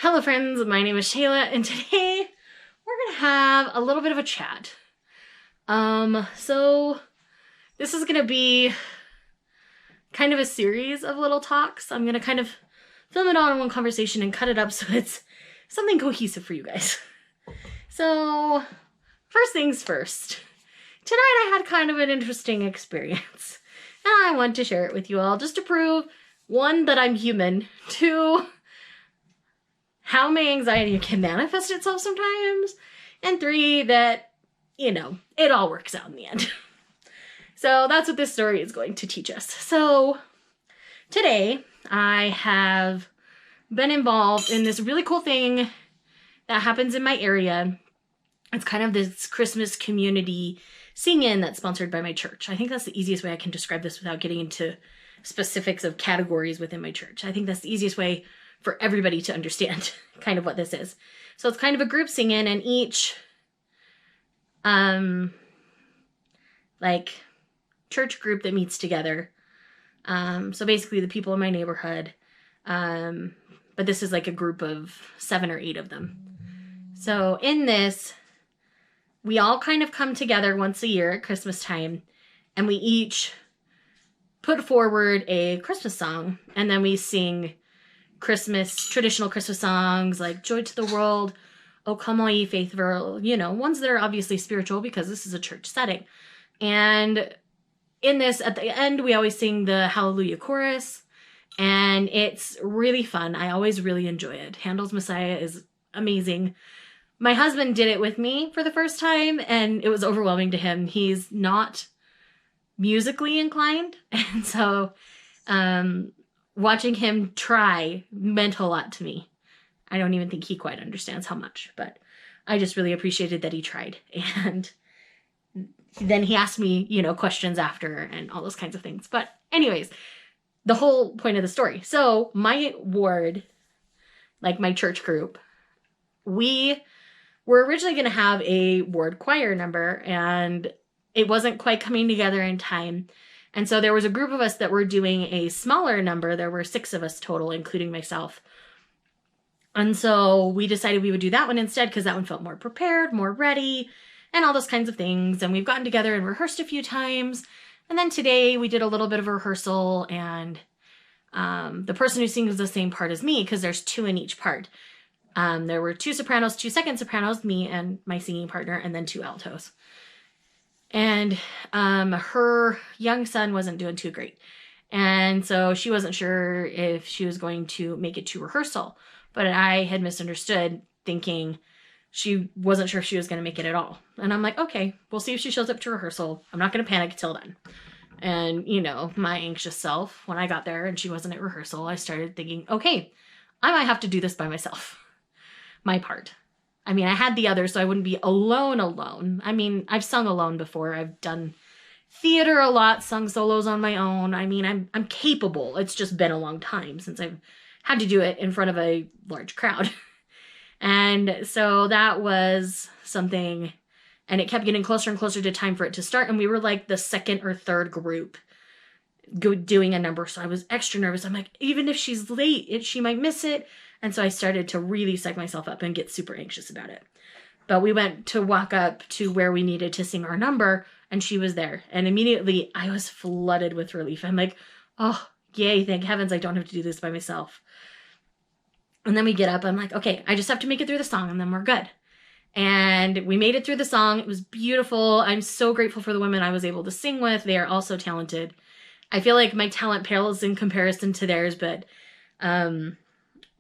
Hello friends, my name is Shayla and today we're gonna have a little bit of a chat. So this is gonna be kind of a series of little talks. I'm gonna kind of film it all in one conversation and cut it up so it's something cohesive for you guys. So first things first. Tonight I had kind of an interesting experience and I want to share it with you all just to prove, one, that I'm human, two, how my anxiety can manifest itself sometimes, and three, that, it all works out in the end. So that's what this story is going to teach us. So today I have been involved in this really cool thing that happens in my area. It's kind of this Christmas community sing-in that's sponsored by my church. I think that's the easiest way I can describe this without getting into specifics of categories within my church. I think that's the easiest way for everybody to understand kind of what this is. So it's kind of a group sing-in, and each church group that meets together. So basically the people in my neighborhood. But this is like a group of 7 or 8 of them. So in this, we all kind of come together once a year at Christmas time, and we each put forward a Christmas song, and then we sing traditional Christmas songs like Joy to the World, O Come All Ye Faithful, ones that are obviously spiritual because this is a church setting. And in this, at the end, we always sing the Hallelujah chorus, and it's really fun. I always really enjoy it. Handel's Messiah is amazing. My husband did it with me for the first time, and it was overwhelming to him. He's not musically inclined, and so watching him try meant a lot to me. I don't even think he quite understands how much, but I just really appreciated that he tried. And then he asked me, questions after and all those kinds of things. But anyways, the whole point of the story. So my ward, like my church group, we were originally going to have a ward choir number, and it wasn't quite coming together in time. And so there was a group of us that were doing a smaller number. There were 6 of us total, including myself. And so we decided we would do that one instead because that one felt more prepared, more ready, and all those kinds of things. And we've gotten together and rehearsed a few times. And then today we did a little bit of a rehearsal, and the person who sings the same part as me, because there's 2 in each part. There were 2 sopranos, 2 second sopranos, me and my singing partner, and then 2 altos. And her young son wasn't doing too great. And so she wasn't sure if she was going to make it to rehearsal. But I had misunderstood, thinking she wasn't sure if she was going to make it at all. And I'm like, okay, we'll see if she shows up to rehearsal. I'm not going to panic till then. And, my anxious self, when I got there and she wasn't at rehearsal, I started thinking, okay, I might have to do this by myself. My part. I mean, I had the others, so I wouldn't be alone. I mean, I've sung alone before. I've done theater a lot, sung solos on my own. I mean, I'm capable. It's just been a long time since I've had to do it in front of a large crowd. And so that was something, and it kept getting closer and closer to time for it to start. And we were like the 2nd or 3rd group doing a number. So I was extra nervous. I'm like, even if she's late, she might miss it. And so I started to really psych myself up and get super anxious about it. But we went to walk up to where we needed to sing our number, and she was there. And immediately I was flooded with relief. I'm like, oh, yay, thank heavens I don't have to do this by myself. And then we get up. I'm like, okay, I just have to make it through the song, and then we're good. And we made it through the song. It was beautiful. I'm so grateful for the women I was able to sing with. They are all so talented. I feel like my talent pales in comparison to theirs, but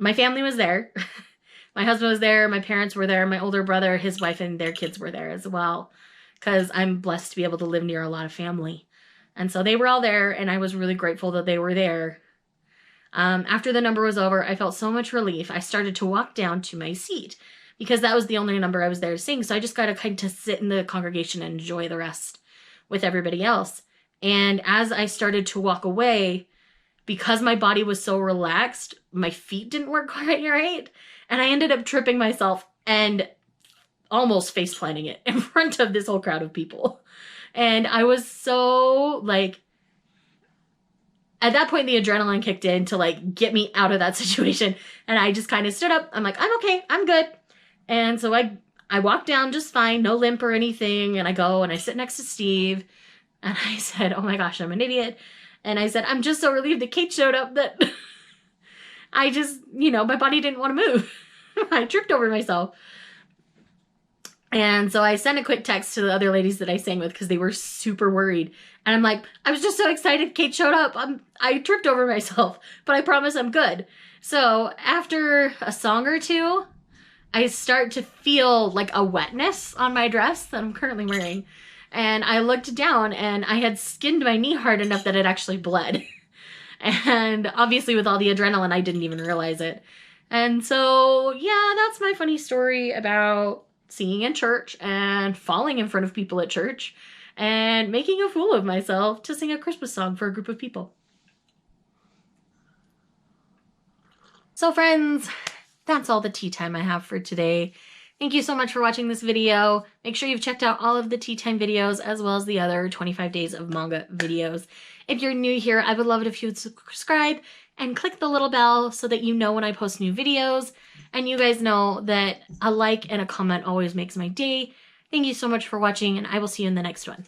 my family was there. My husband was there. My parents were there. My older brother, his wife, and their kids were there as well, because I'm blessed to be able to live near a lot of family. And so they were all there, and I was really grateful that they were there. After the number was over, I felt so much relief. I started to walk down to my seat because that was the only number I was there to sing. So I just got to kind of sit in the congregation and enjoy the rest with everybody else. And as I started to walk away, because my body was so relaxed, my feet didn't work quite right. And I ended up tripping myself and almost face planting it in front of this whole crowd of people. And I was so at that point, the adrenaline kicked in to like get me out of that situation. And I just kind of stood up. I'm like, I'm okay. I'm good. And so I walked down just fine, no limp or anything. And I go and I sit next to Steve. And I said, oh my gosh, I'm an idiot. And I said, I'm just so relieved that Kate showed up that I just, you know, my body didn't want to move. I tripped over myself. And so I sent a quick text to the other ladies that I sang with because they were super worried. And I'm like, I was just so excited Kate showed up. I tripped over myself, but I promise I'm good. So after a song or two, I start to feel like a wetness on my dress that I'm currently wearing. And I looked down and I had skinned my knee hard enough that it actually bled. And obviously with all the adrenaline, I didn't even realize it. And so, yeah, that's my funny story about singing in church and falling in front of people at church and making a fool of myself to sing a Christmas song for a group of people. So friends, that's all the tea time I have for today. Thank you so much for watching this video. Make sure you've checked out all of the tea time videos as well as the other 25 days of manga videos. If you're new here, I would love it if you would subscribe and click the little bell so that you know when I post new videos. And you guys know that a like and a comment always makes my day. Thank you so much for watching, and I will see you in the next one.